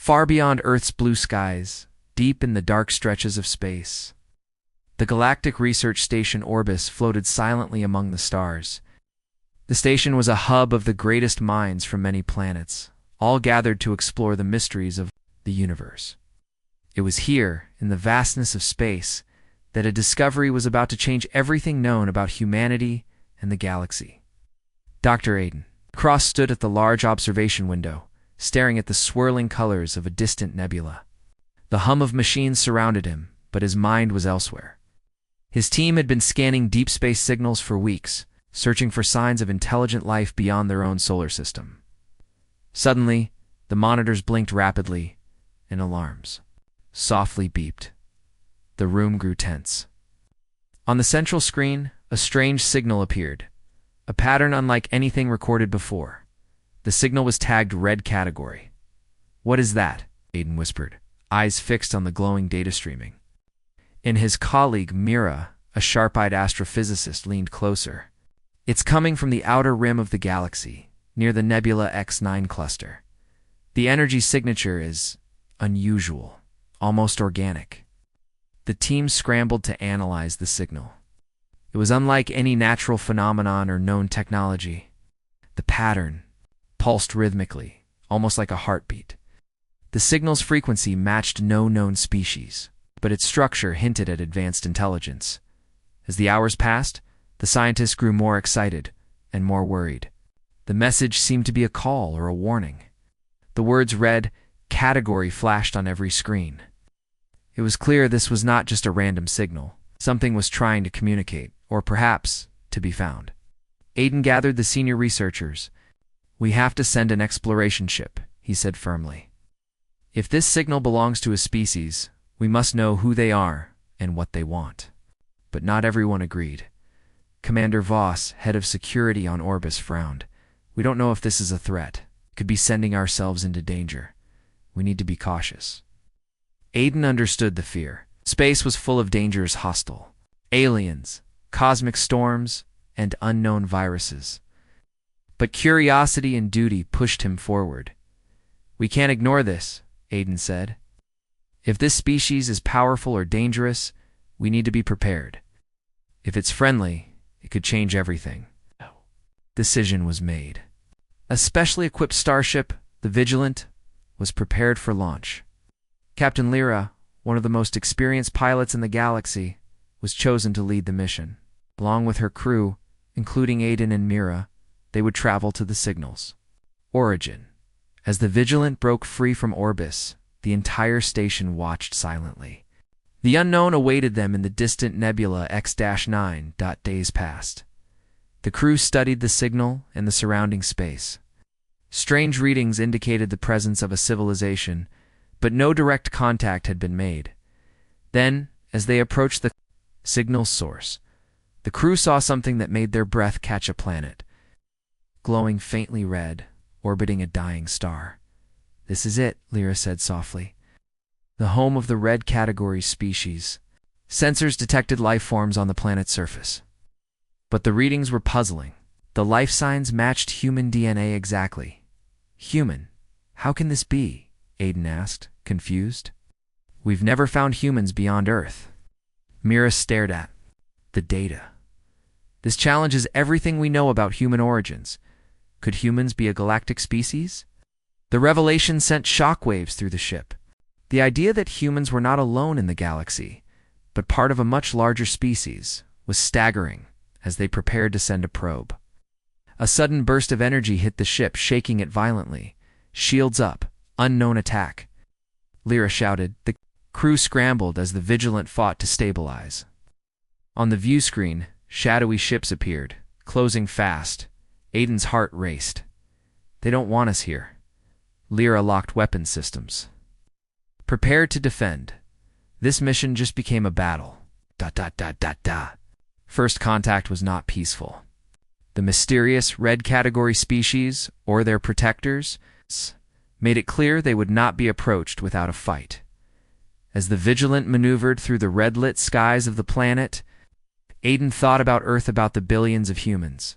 far beyond Earth's blue skies, deep in the dark stretches of space. The Galactic Research Station Orbis floated silently among the stars. The station was a hub of the greatest minds from many planets, all gathered to explore the mysteries of the universe. It was here, in the vastness of space, that a discovery was about to change everything known about humanity and the galaxy. Dr. Aiden Cross stood at the large observation window, staring at the swirling colors of a distant nebula. The hum of machines surrounded him, but his mind was elsewhere. His team had been scanning deep space signals for weeks, searching for signs of intelligent life beyond their own solar system. Suddenly, the monitors blinked rapidly, and alarms softly beeped. The room grew tense. On the central screen, a strange signal appeared, a pattern unlike anything recorded before. The signal was tagged Red Category. "What is that?" Aiden whispered, eyes fixed on the glowing data streaming. And his colleague, Mira, a sharp-eyed astrophysicist, leaned closer. "It's coming from the outer rim of the galaxy, near the Nebula X9 cluster. The energy signature is unusual, almost organic." The team scrambled to analyze the signal. It was unlike any natural phenomenon or known technology. The pattern pulsed rhythmically, almost like a heartbeat. The signal's frequency matched no known species, but its structure hinted at advanced intelligence. As the hours passed, the scientists grew more excited and more worried. The message seemed to be a call or a warning. The words Red Category flashed on every screen. It was clear this was not just a random signal. Something was trying to communicate, or perhaps to be found. Aiden gathered the senior researchers. "We have to send an exploration ship," he said firmly. "If this signal belongs to a species, we must know who they are and what they want." But not everyone agreed. Commander Voss, head of security on Orbis, frowned. "We don't know if this is a threat. Could be sending ourselves into danger. We need to be cautious." Aiden understood the fear. Space was full of dangers hostile. Aliens, cosmic storms, and unknown viruses. But curiosity and duty pushed him forward. "We can't ignore this," Aiden said. "If this species is powerful or dangerous, we need to be prepared. If it's friendly, it could change everything." Decision was made. A specially equipped starship, the Vigilant, was prepared for launch. Captain Lyra, one of the most experienced pilots in the galaxy, was chosen to lead the mission. Along with her crew, including Aiden and Mira, they would travel to the signal's origin. As the Vigilant broke free from Orbis, the entire station watched silently. The unknown awaited them in the distant nebula X-9. Days passed. The crew studied the signal and the surrounding space. Strange readings indicated the presence of a civilization, but no direct contact had been made. Then, as they approached the signal's source, the crew saw something that made their breath catch. A planet, glowing faintly red, orbiting a dying star. "This is it," Lyra said softly. "The home of the Red Category species." Sensors detected life forms on the planet's surface. But the readings were puzzling. The life signs matched human DNA exactly. "Human? How can this be?" Aiden asked, confused. "We've never found humans beyond Earth." Mira stared at the data. "This challenges everything we know about human origins. Could humans be a galactic species?" The revelation sent shockwaves through the ship. The idea that humans were not alone in the galaxy, but part of a much larger species, was staggering as they prepared to send a probe. A sudden burst of energy hit the ship, shaking it violently. "Shields up! Unknown attack!" Lyra shouted. The crew scrambled as the Vigilant fought to stabilize. On the view screen, shadowy ships appeared, closing fast. Aiden's heart raced. "They don't want us here." Lyra locked weapons systems. "Prepared to defend." This mission just became a battle. First contact was not peaceful. The mysterious Red Category species, or their protectors, made it clear they would not be approached without a fight. As the Vigilant maneuvered through the red-lit skies of the planet, Aiden thought about Earth, about the billions of humans.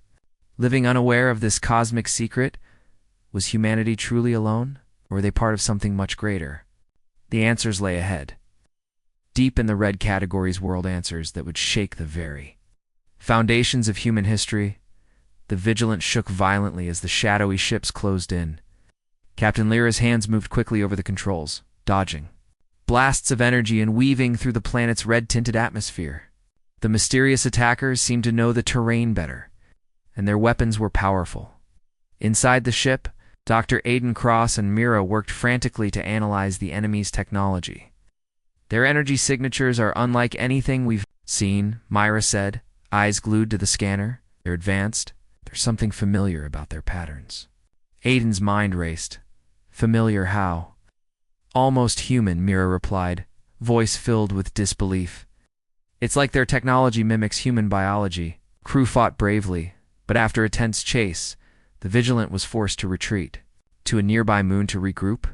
Living unaware of this cosmic secret, was humanity truly alone? Or were they part of something much greater? The answers lay ahead. Deep in the red category's world, answers that would shake the very foundations of human history. The Vigilant shook violently as the shadowy ships closed in. Captain Lyra's hands moved quickly over the controls, dodging blasts of energy and weaving through the planet's red-tinted atmosphere. The mysterious attackers seemed to know the terrain better, and their weapons were powerful. Inside the ship, Dr. Aiden Cross and Mira worked frantically to analyze the enemy's technology. Their energy signatures are unlike anything we've seen, Myra said, eyes glued to the scanner. They're advanced. There's something familiar about their patterns. Aiden's mind raced. Familiar how? Almost human, Mira replied, voice filled with disbelief. It's like their technology mimics human biology. Crew fought bravely, but after a tense chase, the Vigilant was forced to retreat. To a nearby moon to regroup?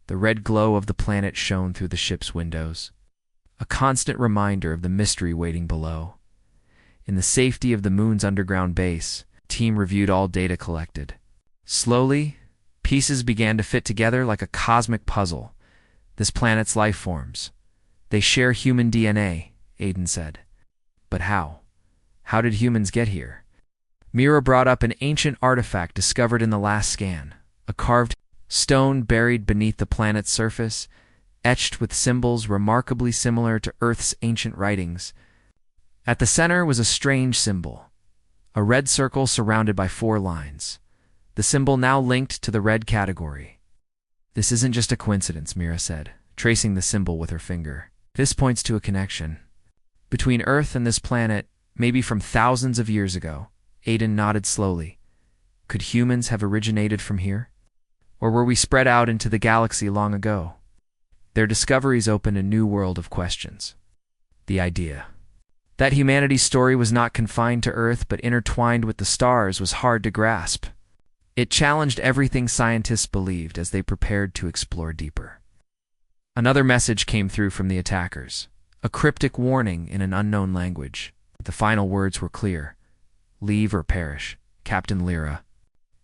The red glow of the planet shone through the ship's windows, a constant reminder of the mystery waiting below. In the safety of the moon's underground base, the team reviewed all data collected. Slowly, pieces began to fit together like a cosmic puzzle. This planet's life forms. They share human DNA, Aiden said. But how? How did humans get here? Mira brought up an ancient artifact discovered in the last scan, a carved stone buried beneath the planet's surface, etched with symbols remarkably similar to Earth's ancient writings. At the center was a strange symbol, a red circle surrounded by 4 lines, the symbol now linked to the red category. This isn't just a coincidence, Mira said, tracing the symbol with her finger. This points to a connection between Earth and this planet, maybe from thousands of years ago. Aiden nodded slowly. Could humans have originated from here? Or were we spread out into the galaxy long ago? Their discoveries opened a new world of questions. The idea that humanity's story was not confined to Earth but intertwined with the stars was hard to grasp. It challenged everything scientists believed as they prepared to explore deeper. Another message came through from the attackers, a cryptic warning in an unknown language. The final words were clear. Leave or perish. Captain Lyra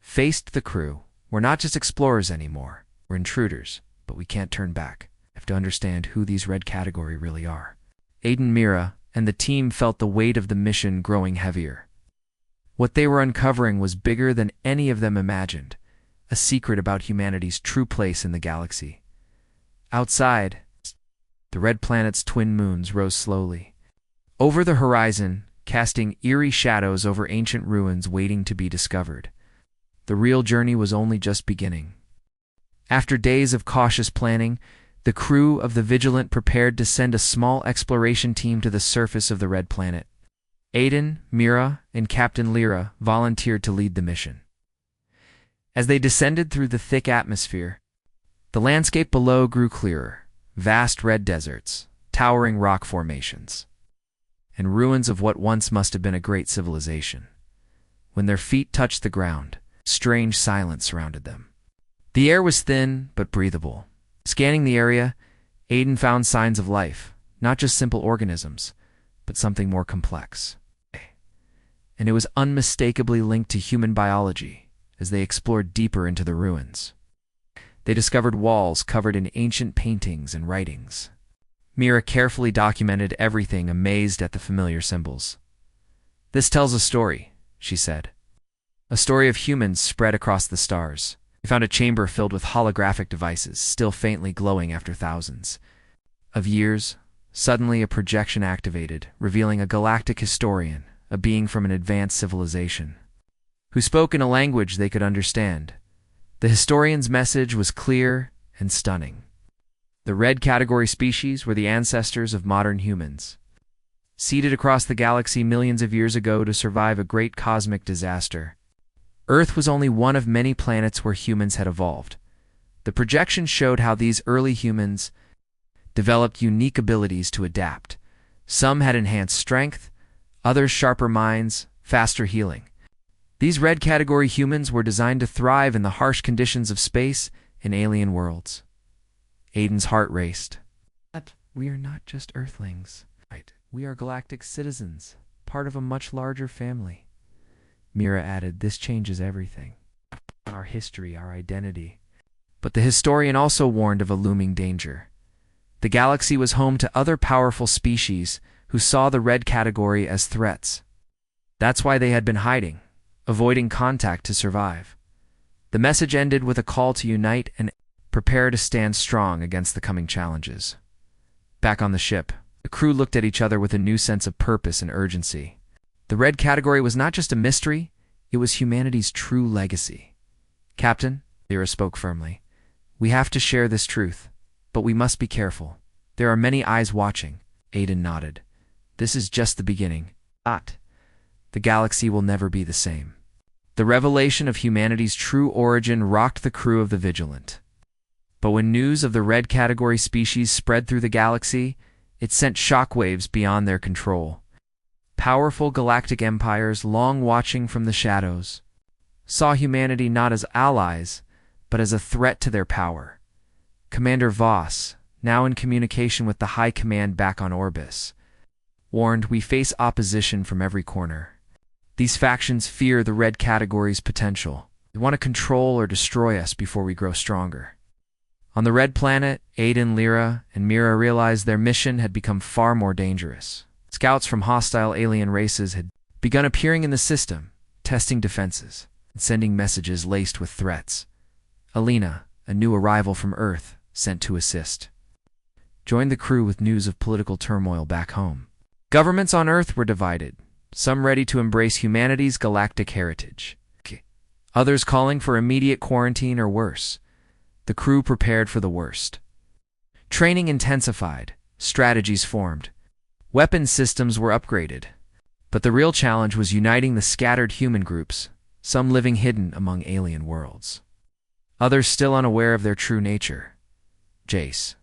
faced the crew. We're not just explorers anymore. We're intruders, but we can't turn back. We have to understand who these red category really are. Aiden, Mira, and the team felt the weight of the mission growing heavier. What they were uncovering was bigger than any of them imagined, a secret about humanity's true place in the galaxy. Outside, the red planet's twin moons rose slowly. Over the horizon, casting eerie shadows over ancient ruins waiting to be discovered. The real journey was only just beginning. After days of cautious planning, the crew of the Vigilant prepared to send a small exploration team to the surface of the red planet. Aiden, Mira, and Captain Lyra volunteered to lead the mission. As they descended through the thick atmosphere, the landscape below grew clearer. Vast red deserts, towering rock formations, and ruins of what once must have been a great civilization. When their feet touched the ground, strange silence surrounded them. The air was thin but breathable. Scanning the area, Aiden found signs of life, not just simple organisms, but something more complex. And it was unmistakably linked to human biology as they explored deeper into the ruins. They discovered walls covered in ancient paintings and writings. Mira carefully documented everything, amazed at the familiar symbols. This tells a story, she said. A story of humans spread across the stars. They found a chamber filled with holographic devices, still faintly glowing after thousands of years. Suddenly a projection activated, revealing a galactic historian, a being from an advanced civilization, who spoke in a language they could understand. The historian's message was clear and stunning. The red category species were the ancestors of modern humans, seeded across the galaxy millions of years ago to survive a great cosmic disaster. Earth was only one of many planets where humans had evolved. The projection showed how these early humans developed unique abilities to adapt. Some had enhanced strength, others sharper minds, faster healing. These red category humans were designed to thrive in the harsh conditions of space and alien worlds. Aiden's heart raced. But we are not just Earthlings. Right. We are galactic citizens, part of a much larger family. Mira added, this changes everything. Our history, our identity. But the historian also warned of a looming danger. The galaxy was home to other powerful species who saw the red category as threats. That's why they had been hiding, avoiding contact to survive. The message ended with a call to unite and prepare to stand strong against the coming challenges. Back on the ship, the crew looked at each other with a new sense of purpose and urgency. The red category was not just a mystery, it was humanity's true legacy. "Captain," Lyra spoke firmly, "we have to share this truth, but we must be careful. There are many eyes watching." Aiden nodded. "This is just the beginning. The galaxy will never be the same." The revelation of humanity's true origin rocked the crew of the Vigilant. But when news of the red category species spread through the galaxy, it sent shockwaves beyond their control. Powerful galactic empires, long watching from the shadows, saw humanity not as allies, but as a threat to their power. Commander Voss, now in communication with the High Command back on Orbis, warned, "We face opposition from every corner. These factions fear the red category's potential. They want to control or destroy us before we grow stronger." On the red planet, Aiden, Lyra, and Mira realized their mission had become far more dangerous. Scouts from hostile alien races had begun appearing in the system, testing defenses and sending messages laced with threats. Alina, a new arrival from Earth, sent to assist, joined the crew with news of political turmoil back home. Governments on Earth were divided, some ready to embrace humanity's galactic heritage, others calling for immediate quarantine or worse. The crew prepared for the worst. Training intensified, strategies formed, weapon systems were upgraded. But the real challenge was uniting the scattered human groups, some living hidden among alien worlds, others still unaware of their true nature. Jace,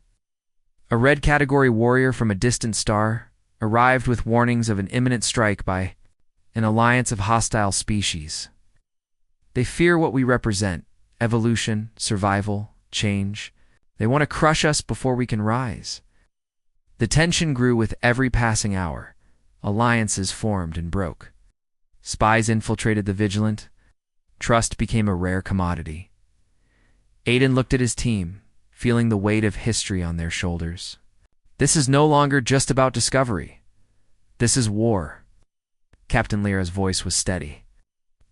a red category warrior from a distant star, arrived with warnings of an imminent strike by an alliance of hostile species. They fear what we represent: evolution, survival, change. They want to crush us before we can rise. The tension grew with every passing hour. Alliances formed and broke. Spies infiltrated the Vigilant. Trust became a rare commodity. Aiden looked at his team, feeling the weight of history on their shoulders. This is no longer just about discovery. This is war. Captain Lyra's voice was steady.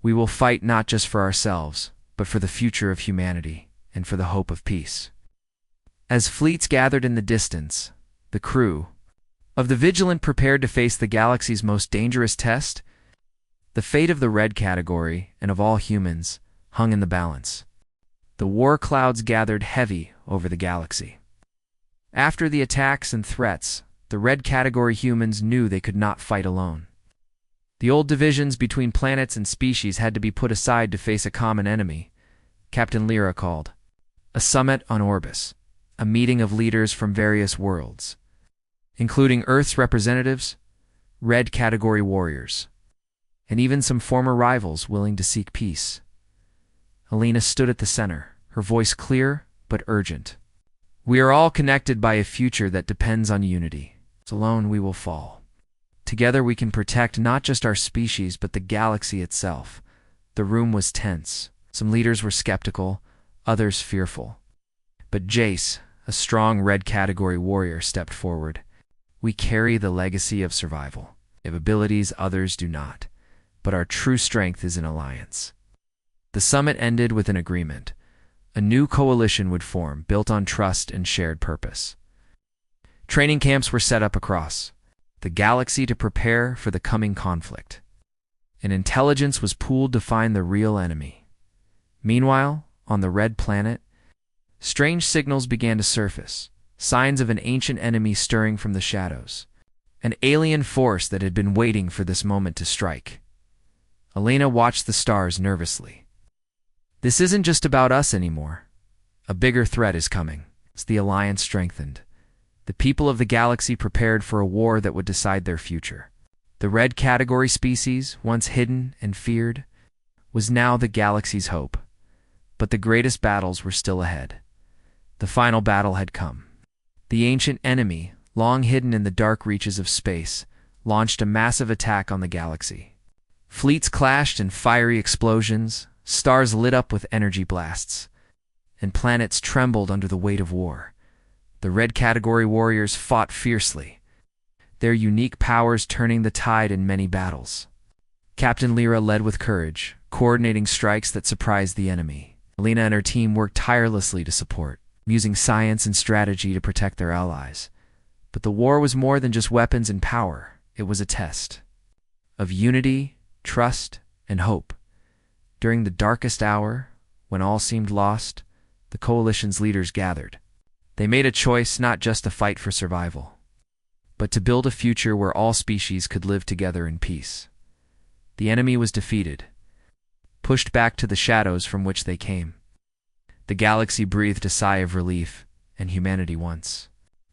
"We will fight not just for ourselves, but for the future of humanity and for the hope of peace." As fleets gathered in the distance, the crew of the Vigilant prepared to face the galaxy's most dangerous test. The fate of the red category, and of all humans, hung in the balance. The war clouds gathered heavy over the galaxy. After the attacks and threats, the red category humans knew they could not fight alone. The old divisions between planets and species had to be put aside to face a common enemy. Captain Lyra called a summit on Orbis, a meeting of leaders from various worlds, including Earth's representatives, red category warriors, and even some former rivals willing to seek peace. Alina stood at the center, her voice clear but urgent. "We are all connected by a future that depends on unity. Alone we will fall. Together we can protect not just our species but the galaxy itself." The room was tense. Some leaders were skeptical, others fearful. But Jace, a strong red category warrior, stepped forward. "We carry the legacy of survival. We have abilities others do not, but our true strength is in alliance." The summit ended with an agreement. A new coalition would form, built on trust and shared purpose. Training camps were set up across the galaxy to prepare for the coming conflict. And intelligence was pooled to find the real enemy. Meanwhile, on the red planet, strange signals began to surface, signs of an ancient enemy stirring from the shadows, an alien force that had been waiting for this moment to strike. Alina watched the stars nervously. "This isn't just about us anymore. A bigger threat is coming." As the alliance strengthened, the people of the galaxy prepared for a war that would decide their future. The red category species, once hidden and feared, was now the galaxy's hope. But the greatest battles were still ahead. The final battle had come. The ancient enemy, long hidden in the dark reaches of space, launched a massive attack on the galaxy. Fleets clashed in fiery explosions, stars lit up with energy blasts, and planets trembled under the weight of war. The red category warriors fought fiercely, their unique powers turning the tide in many battles. Captain Lyra led with courage, coordinating strikes that surprised the enemy. Alina and her team worked tirelessly to support, using science and strategy to protect their allies. But the war was more than just weapons and power. It was a test of unity, trust, and hope. During the darkest hour, when all seemed lost, the coalition's leaders gathered. They made a choice not just to fight for survival, but to build a future where all species could live together in peace. The enemy was defeated, pushed back to the shadows from which they came. The galaxy breathed a sigh of relief, and humanity once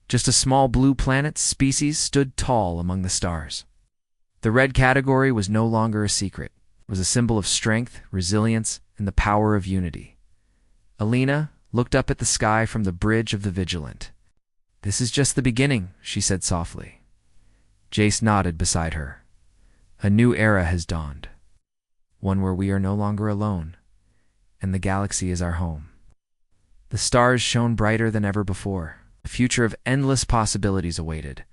just a small blue planet species stood tall among the stars. The red category was no longer a secret. It was a symbol of strength, resilience, and the power of unity. Alina looked up at the sky from the bridge of the Vigilant. "This is just the beginning," she said softly. Jace nodded beside her. "A new era has dawned, one where we are no longer alone, and the galaxy is our home." The stars shone brighter than ever before. A future of endless possibilities awaited.